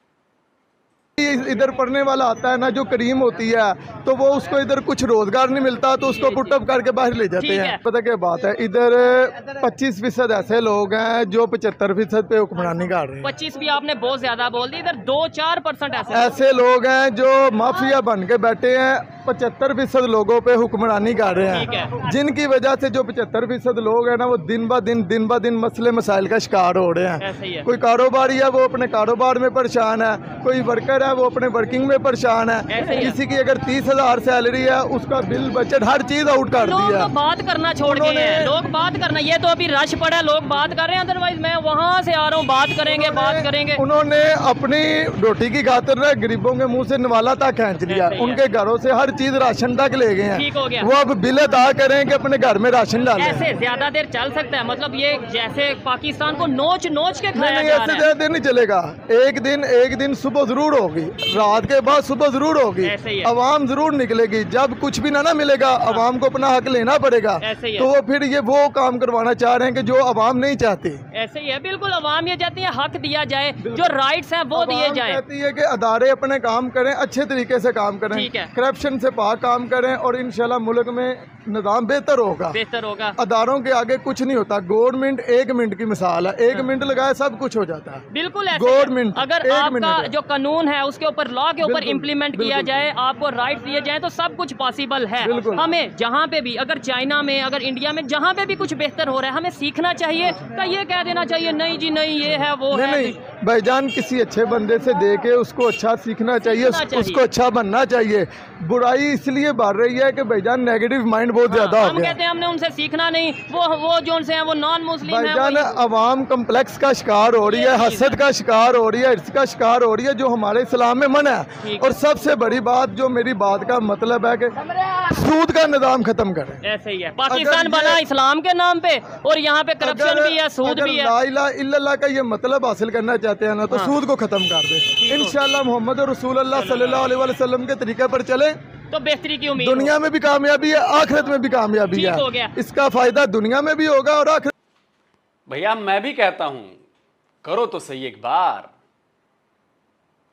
इधर पढ़ने वाला आता है ना, जो करीम होती है, तो वो उसको इधर कुछ रोजगार नहीं मिलता तो उसको पुटअप करके बाहर ले जाते हैं। पता क्या बात है, इधर 25% ऐसे लोग हैं जो 75% पे हुक्मरानी कर रहे हैं। 25 भी आपने बहुत ज्यादा बोल दी, इधर 2-4% ऐसे लोग हैं जो माफिया बन के बैठे हैं। 75% लोगों पे हुक्मरानी कर रहे हैं, जिनकी वजह से जो 75% लोग हैं ना, वो दिन ब दिन मसले मसाइल का शिकार हो रहे हैं। कोई कारोबारी है वो अपने कारोबार में परेशान है, कोई वर्कर है वो अपने वर्किंग में परेशान है, किसी की अगर 30,000 सैलरी है उसका बिल बजट हर चीज आउट कर दिया। लोग बात करना छोड़ गए हैं, लोग बात करना, ये तो अभी रश पड़ा है, लोग बात कर रहे हैं, अदरवाइज मैं वहां से आ रहा हूँ, बात करेंगे। उन्होंने अपनी रोटी की खातिर ना गरीबों के मुंह से नवाला तक खींच लिया, उनके घरों से हर चीज राशन तक ले गए हैं। वो अब बिल अदा करें कि अपने घर में राशन डालें। ऐसे ज्यादा देर चल सकता है? मतलब ये जैसे पाकिस्तान को नोच के खाया नहीं, जा ऐसे रहा है। ज्यादा देर नहीं चलेगा। एक दिन सुबह जरूर होगी, रात के बाद सुबह जरूर होगी, अवाम जरूर निकलेगी। जब कुछ भी ना मिलेगा, अवाम को अपना हक लेना पड़ेगा। तो वो फिर ये वो काम करवाना चाह रहे हैं कि जो अवाम नहीं चाहती। ऐसे ही है, बिल्कुल अवाम ये चाहती है हक दिया जाए, जो राइट्स हैं वो दिए जाए। कहती है कि अदारे अपने काम करें, अच्छे तरीके से काम करें, करप्शन से पाक काम करें, और इंशाल्लाह मुल्क में निज़ाम बेहतर होगा। अदारों के आगे कुछ नहीं होता। गवर्नमेंट 1 मिनट की मिसाल है, 1 मिनट लगाए सब कुछ हो जाता है। बिल्कुल ऐसे गवर्नमेंट अगर आपका जो कानून है उसके ऊपर, लॉ के ऊपर इम्प्लीमेंट किया जाए, आपको राइट दिए जाए, तो सब कुछ पॉसिबल है। हमें जहाँ पे भी, अगर चाइना में, अगर इंडिया में, जहाँ पे भी कुछ बेहतर हो रहा है, हमें सीखना चाहिए। क्या ये कह देना चाहिए नहीं जी नहीं ये है वो है? नहीं भाईजान, किसी अच्छे बंदे से देख के उसको अच्छा सीखना चाहिए, उसको अच्छा बनना चाहिए। बुराई इसलिए बढ़ रही है कि भाईजान नेगेटिव माइंड बहुत ज्यादा हो गया। हम कहते हैं हमने उनसे सीखना नहीं, वो जो उनसे हैं वो नॉन मुस्लिम हैं। भाईजान अवाम कम्प्लेक्स का शिकार हो रही है, हसद का शिकार हो रही है, हिर्स का शिकार हो रही है, जो हमारे इस्लाम में मना है। और सबसे बड़ी बात, जो मेरी बात का मतलब है कि सूद का निजाम खत्म करें। ऐसे ही है, पाकिस्तान बना इस्लाम के नाम पे और यहाँ पे करप्शन भी है, सूद भी है। ला इलाहा इल्लल्लाह का ये मतलब हासिल करना चाहते हैं ना, तो सूद को खत्म कर दे। इंशाअल्लाह मोहम्मद रसूलुल्लाह सल्लल्लाहु अलैहि वसल्लम के तरीके पर चले तो बेहतरी की उम्मीद। दुनिया में भी कामयाबी है, आखिरत में भी कामयाबी है। इसका फायदा दुनिया में भी होगा और आखिरत। भैया मैं भी कहता हूं, करो तो सही, एक बार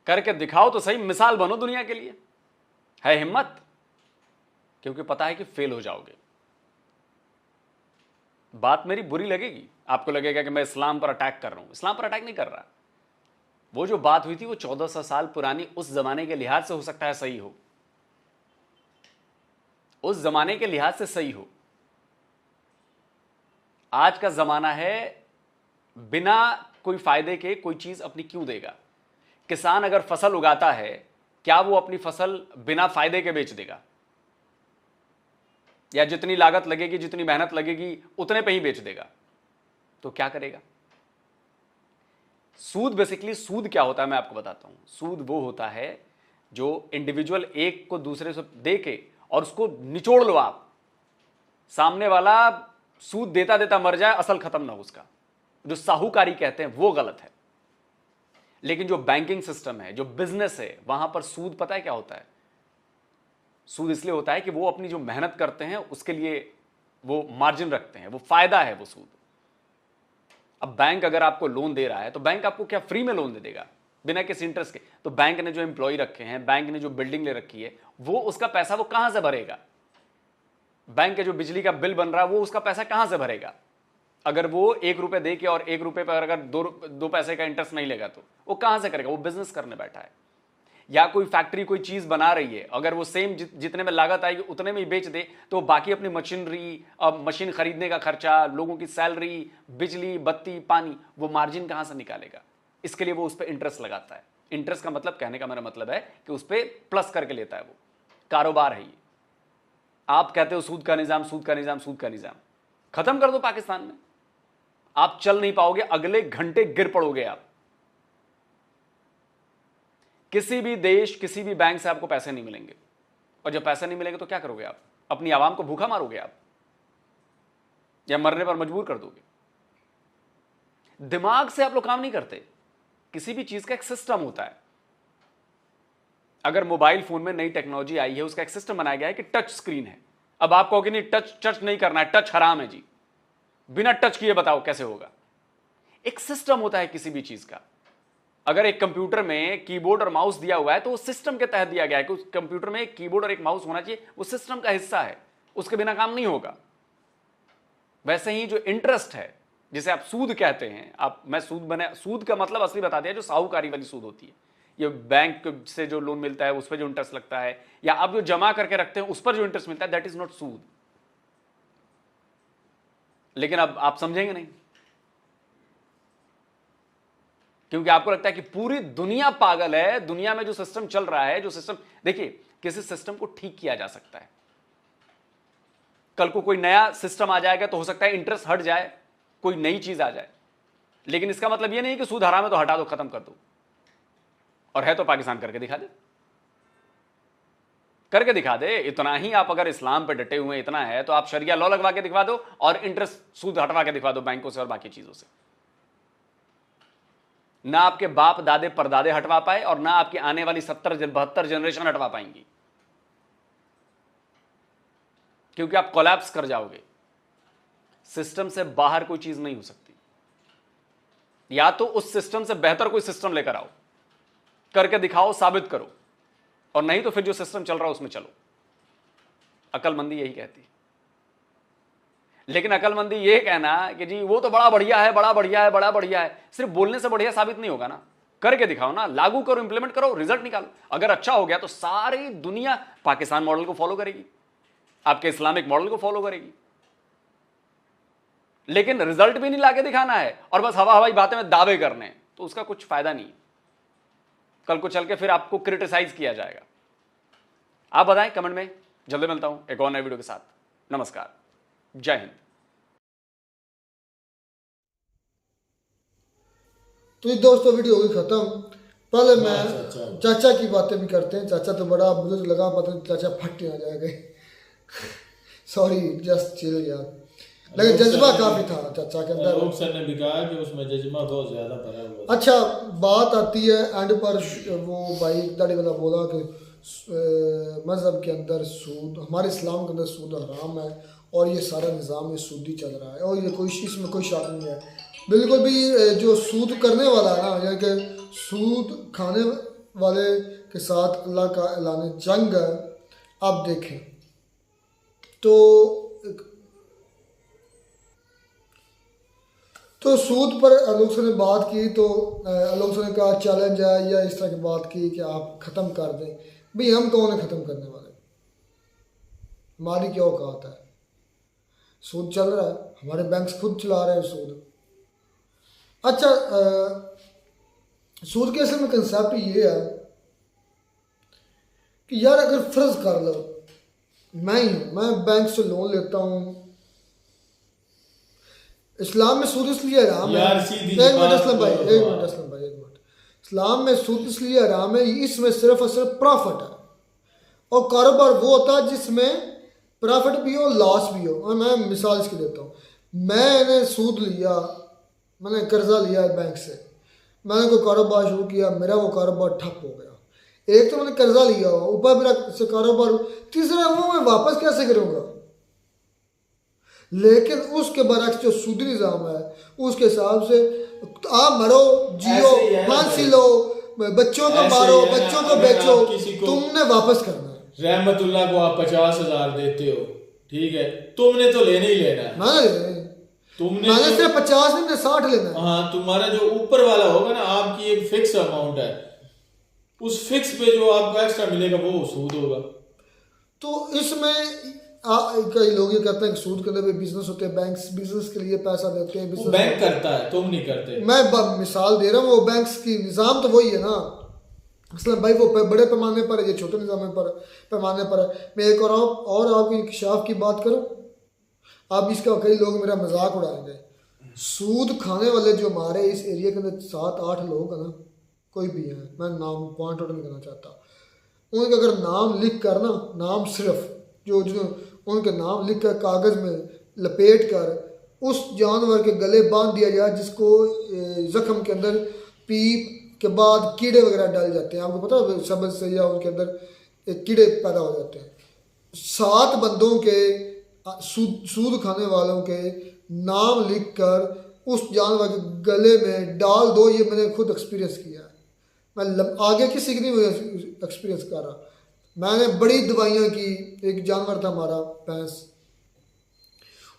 करके दिखाओ तो सही, मिसाल बनो दुनिया के लिए। है हिम्मत? क्योंकि पता है कि फेल हो जाओगे। बात मेरी बुरी लगेगी, आपको लगेगा कि मैं इस्लाम पर अटैक कर रहा हूं। इस्लाम पर अटैक नहीं कर रहा। वो जो बात हुई थी वो 1400 साल पुरानी, उस जमाने के लिहाज से हो सकता है सही हो, उस जमाने के लिहाज से सही हो। आज का जमाना है बिना कोई फायदे के कोई चीज अपनी क्यों देगा। किसान अगर फसल उगाता है क्या वो अपनी फसल बिना फायदे के बेच देगा, या जितनी लागत लगेगी, जितनी मेहनत लगेगी, उतने पे ही बेच देगा? तो क्या करेगा? सूद, बेसिकली सूद क्या होता है मैं आपको बताता हूं। सूद वो होता है जो इंडिविजुअल एक को दूसरे से दे के और उसको निचोड़ लो आप, सामने वाला सूद देता देता मर जाए, असल खत्म ना हो उसका, जो साहूकारी कहते हैं, वो गलत है। लेकिन जो बैंकिंग सिस्टम है, जो बिजनेस है, वहां पर सूद पता है क्या होता है? सूद इसलिए होता है कि वो अपनी जो मेहनत करते हैं उसके लिए वो मार्जिन रखते हैं, वो फायदा है वो सूद। अब बैंक अगर आपको लोन दे रहा है तो बैंक आपको क्या फ्री में लोन दे देगा बिना किसी इंटरेस्ट के? तो बैंक ने जो एम्प्लॉय रखे हैं, बैंक ने जो बिल्डिंग ले रखी है, वो उसका पैसा वो कहां से भरेगा? बैंक के जो बिजली का बिल बन रहा है वो उसका पैसा कहां से भरेगा? अगर वो 1 रुपए दे के और 1 रुपए पर अगर 2 पैसे का इंटरेस्ट नहीं लेगा तो वो कहां से करेगा? वो बिजनेस करने बैठा है। या कोई फैक्ट्री कोई चीज बना रही है, अगर वो सेम जितने में लागत आएगी उतने में ही बेच दे तो बाकी अपनी मशीनरी, अब मशीन खरीदने का खर्चा, लोगों की सैलरी, बिजली, बत्ती, पानी, वो मार्जिन कहां से निकालेगा? इसके लिए वो उस पर इंटरेस्ट लगाता है। इंटरेस्ट का मतलब, कहने का मेरा मतलब है कि उस पर प्लस करके लेता है। वो कारोबार है ये। आप कहते हो सूद का निजाम, सूद का निजाम, सूद का निजाम खत्म कर दो पाकिस्तान में, आप चल नहीं पाओगे, अगले घंटे गिर पड़ोगे आप। किसी भी देश, किसी भी बैंक से आपको पैसे नहीं मिलेंगे, और जब पैसे नहीं मिलेंगे तो क्या करोगे आप? अपनी आवाम को भूखा मारोगे आप, या मरने पर मजबूर कर दोगे? दिमाग से आप लोग काम नहीं करते। किसी भी चीज का एक सिस्टम होता है। अगर मोबाइल फोन में नई टेक्नोलॉजी आई है, उसका एक सिस्टम बनाया गया है कि टच स्क्रीन है। अब आप कहोगे नहीं, टच नहीं करना है, टच हराम है जी, बिना टच किए बताओ कैसे होगा? एक सिस्टम होता है किसी भी चीज का। अगर एक कंप्यूटर में कीबोर्ड और माउस दिया हुआ है तो वो सिस्टम के तहत दिया गया है कि उस कंप्यूटर में एक कीबोर्ड और एक माउस होना चाहिए, वो सिस्टम का हिस्सा है, उसके बिना काम नहीं होगा। वैसे ही जो इंटरेस्ट है, जिसे आप सूद कहते हैं, मैं सूद का मतलब असली बता दिया, जो साहूकारी वाली सूद होती है, ये बैंक से जो लोन मिलता है उस पर जो इंटरेस्ट लगता है, या आप जो जमा करके रखते हैं उस पर जो इंटरेस्ट मिलता है, दैट इज नॉट सूद। लेकिन अब आप समझेंगे नहीं, क्योंकि आपको लगता है कि पूरी दुनिया पागल है। दुनिया में जो सिस्टम चल रहा है, जो सिस्टम, देखिए, किसी सिस्टम को ठीक किया जा सकता है। कल को कोई नया सिस्टम आ जाएगा तो हो सकता है इंटरेस्ट हट जाए, कोई नई चीज आ जाए, लेकिन इसका मतलब यह नहीं कि सूद हराम है तो हटा दो, खत्म कर दो। और है तो पाकिस्तान करके दिखा दे, करके दिखा दे। इतना ही आप अगर इस्लाम पे डटे हुए इतना है तो आप शरिया लॉ लगवा के दिखा दो और इंटरेस्ट सूद हटवा के दिखा दो बैंकों से और बाकी चीजों से। ना आपके बाप दादे परदादे हटवा पाए और ना आपकी आने वाली 70-72 जनरेशन हटवा पाएंगी, क्योंकि आप कोलैप्स कर जाओगे। सिस्टम से बाहर कोई चीज नहीं हो सकती। या तो उस सिस्टम से बेहतर कोई सिस्टम लेकर आओ, करके दिखाओ, साबित करो, और नहीं तो फिर जो सिस्टम चल रहा है उसमें चलो। अकलमंदी यही कहती है। लेकिन अकलमंदी ये कहना कि जी वो तो बड़ा बढ़िया है, बड़ा बढ़िया है, बड़ा बढ़िया है, सिर्फ बोलने से बढ़िया साबित नहीं होगा ना। करके दिखाओ ना, लागू करो, इंप्लीमेंट करो, रिजल्ट निकालो। अगर अच्छा हो गया तो सारी दुनिया पाकिस्तान मॉडल को फॉलो करेगी, आपके इस्लामिक मॉडल को फॉलो करेगी। लेकिन रिजल्ट भी नहीं लाके दिखाना है और बस हवा हवाई बातें में दावे करने हैं, तो उसका कुछ फायदा नहीं। कल को चल के फिर आपको क्रिटिसाइज किया जाएगा। आप बताएं कमेंट में। जल्दी मिलता हूं एक और नए वीडियो के साथ। नमस्कार, जय हिंद। तो ये दोस्तों वीडियो होगी खत्म। पहले मैं चाचा की बातें भी करते हैं। चाचा तो बड़ा बुजुर्ग लगा, पता नहीं चाचा फट ना जाएगा। सॉरी, जस्ट चिल यार। लेकिन जज्बा काफी था चाचा के अंदर। लोग सर ने भी कहा कि उसमें जज्बा बहुत ज्यादा भरा हुआ था। अच्छा, बात आती है एंड पर, वो भाई दाढ़ी वाला बोला कि मज़हब के अंदर सूद, हमारे इस्लाम के अंदर सूद हराम है और ये सारा निज़ाम ये सूदी चल रहा है और ये कोई इसमें कोई शक नहीं है। बिल्कुल भी जो सूद करने वाला है ना, यानी कि सूद खाने वाले के साथ अल्लाह का ऐलान जंग है। आप देखें तो सूद पर लोगों ने बात की, तो लोगों ने कहा चैलेंज है या इस तरह की बात की कि आप ख़त्म कर दें। भाई हम कौन है ख़त्म करने वाले? हमारी क्या औकात है? सूद चल रहा है, हमारे बैंक्स खुद चला रहे हैं सूद। अच्छा, सूद के असल में कंसेप्ट ये है कि यार अगर फ़र्ज़ कर लो मैं बैंक से लोन लेता हूँ, इस्लाम में सूद इसलिए हराम है। यार सीधी एक मिनट बात असलम भाई, करो। एक मिनट असलम भाई, एक मिनट। इस्लाम में सूद इसलिए हराम है, इसमें सिर्फ और सिर्फ प्रॉफिट है, और कारोबार वो होता है जिसमें प्रॉफिट भी हो लॉस भी हो। और मैं मिसाल इसकी देता हूँ, मैंने सूद लिया, मैंने कर्जा लिया बैंक से, मैंने कोई कारोबार शुरू किया, मेरा वो कारोबार ठप हो गया। एक तो मैंने कर्जा लिया हुआ, ऊपर मेरा से कारोबार, तीसरा वो मैं वापस कैसे करूँगा। लेकिन उसके बरक्स जो सूदी निज़ाम है उसके हिसाब से आप मरो जियो, ऐसे ही है ना फांसी भाई। लो, बच्चों को ऐसे मारो, ही है ना, बच्चों को अगर बेचो, आप किसी को- तुमने वापस करना है। रहमतुल्लाह को आप 50,000 देते हो, ठीक है, तुमने तो लेने ही लेना है। मैंने सिर्फ 50 नहीं, मैंने 60 लेना है। हाँ, तुम्हारा जो ऊपर वाला होगा ना, आपकी एक फिक्स अमाउंट है, उस फिक्स पे जो आपको एक्स्ट्रा मिलेगा वो सूद होगा। तो इसमें कई लोग ये कहते हैं कि सूद के अंदर भी बिजनेस होते हैं, बैंक बिजनेस के लिए पैसा देते हैं, वो बिजनेस बैंक करता है, तुम नहीं करते। मैं मिसाल दे रहा हूँ, वो बैंक की निज़ाम तो वही है ना। असलम भाई वो बड़े पैमाने पर है, ये छोटे निज़ाम पर पैमाने पर है। मैं एक और आपकी इंकशाफ की बात करूँ, अब इसका कई लोग मेरा मजाक उड़ाएंगे। सूद खाने वाले जो हमारे इस एरिया के अंदर 7-8 लोग हैं ना, कोई भी है, मैं नाम पॉइंट आउट नहीं करना चाहता, उनके अगर नाम लिख कर ना, नाम सिर्फ जो उनके नाम लिख कर कागज़ में लपेट कर उस जानवर के गले बांध दिया जाए, जिसको ज़ख्म के अंदर पीप के बाद कीड़े वगैरह डाल जाते हैं, आपको पता है सब्ज़ से या उनके अंदर कीड़े पैदा हो जाते हैं। 7 बंदों के सूद खाने वालों के नाम लिख कर उस जानवर के गले में डाल दो, ये मैंने खुद एक्सपीरियंस किया है। मैं आगे किसी की नहीं एक्सपीरियंस कर रहा। मैंने बड़ी दवाइयाँ की, एक जानवर था हमारा भैंस,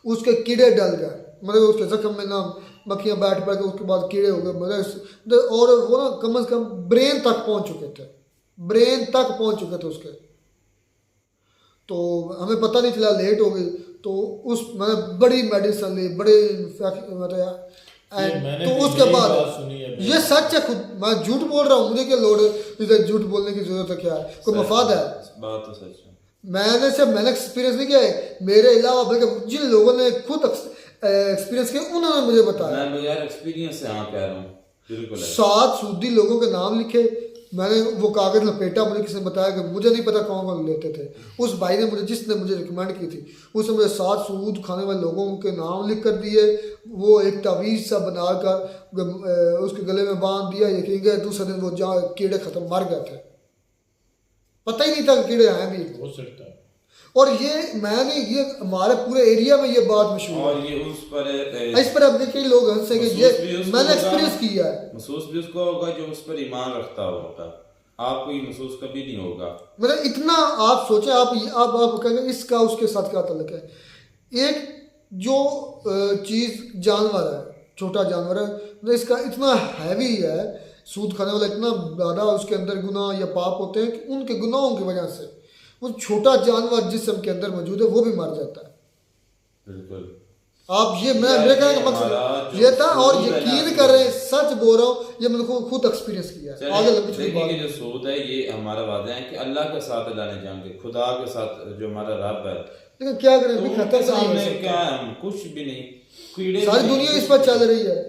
उसके कीड़े डल गए, मतलब उसके जख्म में ना मक्खियाँ बैठ के उसके बाद कीड़े हो गए, मतलब और वो ना कम से कम ब्रेन तक पहुँच चुके थे उसके। तो हमें पता नहीं चला, लेट हो गई, तो उस मैंने बड़ी मेडिसिन ली, बड़े मतलब तो उसके बाद ये सच है, खुद मैं झूठ बोल रहा हूँ, मुझे क्या लोड है, इधर झूठ बोलने की जरूरत है, क्या है, कोई मफाद है? बात तो सच है। मैंने एक्सपीरियंस नहीं किया है, मेरे अलावा बल्कि जिन लोगों ने खुद एक्सपीरियंस किया उन्होंने मुझे बताया। मैं यार एक्सपीरियंस से हाँ कह रहा हूँ, बिल्कुल 7 सूदी लोगों के नाम लिखे, मैंने वो कागज़ लपेटा, मुझे किसी ने बताया कि मुझे नहीं पता कौन कौन लेते थे, उस भाई ने मुझे, जिसने मुझे रिकमेंड की थी, उसने मुझे 7 सूद खाने वाले लोगों के नाम लिख कर दिए, वो एक तावीज़ सा बनाकर उसके गले में बांध दिया, यकीन गए दूसरे दिन वो कीड़े ख़त्म, मर गए थे, पता ही नहीं था कीड़े आए भी हो सकता है। और ये हमारे पूरे एरिया में ये बात मशहूर है, और ये इस पर अब देखिए लोग हंसेंगे, ये मैंने एक्सपीरियंस किया है। महसूस भी उसको होगा जो उस पर ईमान रखता होगा, आपको ये महसूस कभी नहीं होगा। मतलब इतना आप सोचें, आप कहेंगे इसका उसके साथ क्या ताल्लुक है। एक जो चीज़ जानवर है, छोटा जानवर है, मतलब इसका इतना हैवी है, सूद खाने वाला इतना ज़्यादा उसके अंदर गुनाह या पाप होते हैं कि उनके गुनाहों की वजह से वो छोटा जानवर जिस्म के अंदर मौजूद है वो भी मर जाता है। बिल्कुल। आप ये मेरे कहने का मकसद ये था, और यकीन कर रहे हैं, सच बोल रहा हूँ, ये मैंने खुद एक्सपीरियंस किया है। आगे देखिए जो सूद है ये हमारा वादा है कि अल्लाह के साथ अल्लाह ने जाएंगे, खुदा के साथ जो हमारा रब है, लेकिन क्या करें, तो खतर सामने क्या हम कुछ भी नहीं, कीड़े सारी दुनिया इस पर चल रही है,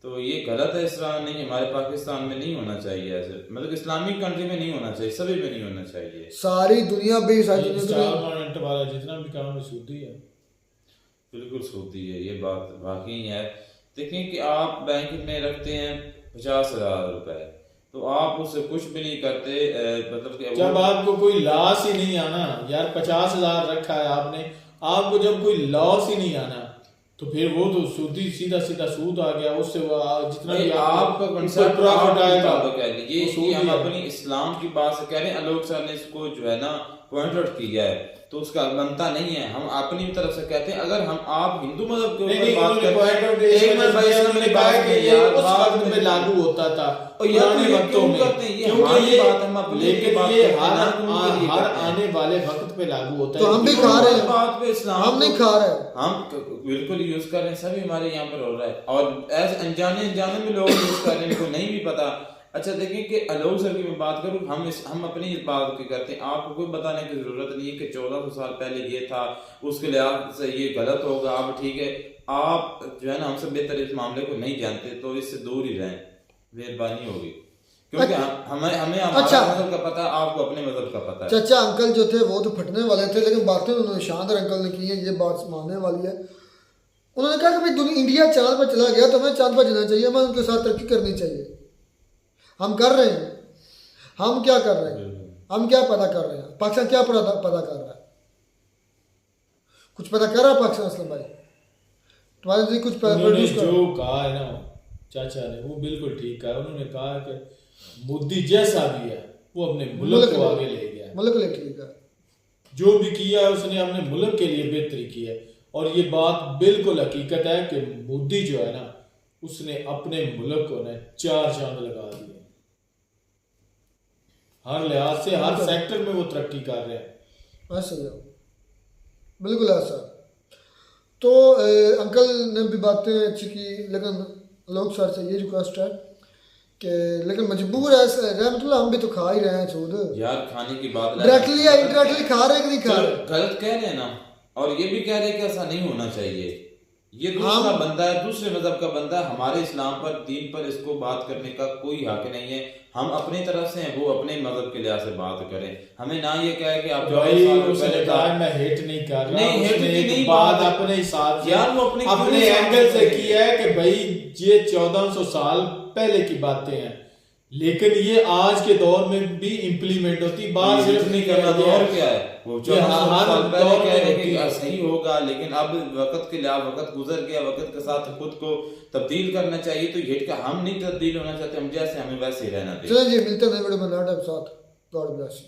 तो ये गलत है। इस तरह नहीं, हमारे पाकिस्तान में नहीं होना चाहिए ऐसे, मतलब इस्लामिक कंट्री में नहीं होना चाहिए, सभी में नहीं होना चाहिए, सारी दुनिया भी इंस्टॉलमेंट वाला जितना भी काम है सूदी है, बिल्कुल सूदी है, ये बात वाकई है। देखें कि आप बैंक में रखते हैं 50,000 रुपए, तो आप उससे कुछ भी नहीं करते, मतलब कि जब आपको कोई लॉस ही नहीं आना, यार 50,000 रखा है आपने, आपको जब कोई लॉस ही नहीं आना, तो फिर वो तो सूदी सीधा सूद आ गया, उससे जितना भी आपका कंसेप्ट प्रॉफिट आएगा कह लीजिए कि हम अपनी इस्लाम की बात से कह रहे हैं, अलोक सर ने इसको जो है ना पॉइंट आउट किया है, तो उसका बनता नहीं है। हम अपनी तरफ से कहते हैं, अगर हम आप हिंदू मजहब के ऊपर बात करते हैं, एक मिनट भाई इस्लाम में बात ये उस वक्त में लागू होता था, और पुराने वक्तों में, क्योंकि लेकिन ये हर आने वाले वक्त पे लागू होता है। तो हम भी खा रहे हैं, बात पे इस्लाम हम नहीं खा रहे, हम बिल्कुल यूज कर रहे हैं, सभी हमारे यहाँ पर हो रहा है, और ऐसे अनजाने में लोग यूज कर रहे हैं, इनको नहीं भी पता। अच्छा देखें कि आलोक सर की मैं बात करूं, हम अपनी इस बात की करते हैं, आपको कोई बताने की जरूरत नहीं है कि 1400 साल पहले ये था, उसके लिहाज से ये गलत होगा। अब ठीक है, आप जो है ना हमसे बेहतर इस मामले को नहीं जानते, तो इससे दूर ही रहें, मेहरबानी होगी, क्योंकि हमें हमारा मजहब का पता है, आपको अपने मजहब का पता है। चाचा अंकल जो थे वो तो फटने वाले थे, लेकिन बातें उन्होंने शानदार अंकल ने की है, ये बात मानने वाली है। उन्होंने कहा कि भाई दुनिया इंडिया चांद पर चला गया तो हमें चांद पर जाना चाहिए, हमें उनके साथ तरक्की करनी चाहिए। हम कर रहे हैं, हम क्या कर रहे हैं, हम क्या पता कर रहे हैं, पाकिस्तान क्या पता कर रहा है, कुछ पता कर रहा है पाकिस्तान? असलम भाई तुम्हारे लिए कुछ प्रोड्यूस कर, जो कहा है ना चाचा ने वो बिल्कुल ठीक कहा। उन्होंने कहा कि मोदी जैसा भी है वो अपने मुल्क को आगे ले गया, मुल्क ले ठीक है, जो भी किया है उसने अपने मुल्क के लिए बेहतरी की है। और ये बात बिल्कुल हकीकत है कि मोदी जो है ना उसने अपने मुल्क को ना 4 चांद लगा दिए, हर लिहाज से, हर सेक्टर में वो तरक्की कर रहे हैं। ऐसा ही बिल्कुल ऐसा। तो अंकल ने भी बातें अच्छी की, लेकिन लोग सर से ये रिक्वेस्ट है कि लेकिन मजबूर है रहमतुल्लाह, हम भी तो खा ही रहे हैं सूद यार, खाने की बात डायरेक्टली या इनडायरेक्टली खा रहे कि नहीं खा रहे, गलत कह रहे हैं ना, और ये भी कह रहे हैं कि ऐसा नहीं होना चाहिए। ये दूसरा बंदा है, दूसरे मजहब का बंदा, हमारे इस्लाम पर, दीन पर इसको बात करने का कोई हक नहीं है। हम अपनी तरफ से हैं, वो अपने मजहब के लिहाज से बात करें। हमें ना ये कहे कि आप उसने कहा मैं हेट नहीं कर रहा, नहीं, हेट नहीं, बात अपने हिसाब से यार, वो अपने एंगल से किया है कि भाई ये 1400 साल पहले की बातें हैं, लेकिन ये आज के दौर में भी इम्प्लीमेंट होती। बात सिर्फ नहीं करना तो और क्या है, वो 1400 साल पहले कह रहे कि सही होगा, लेकिन अब वक्त के लिए वक्त गुजर गया, वक्त के साथ खुद को तब्दील करना चाहिए। तो ये का हम नहीं तब्दील होना चाहते, हम जैसे हमें वैसे ही रहना चाहिए। चलिए जी, मिलते हैं नए वीडियो में नए टाइप साथ। God bless you.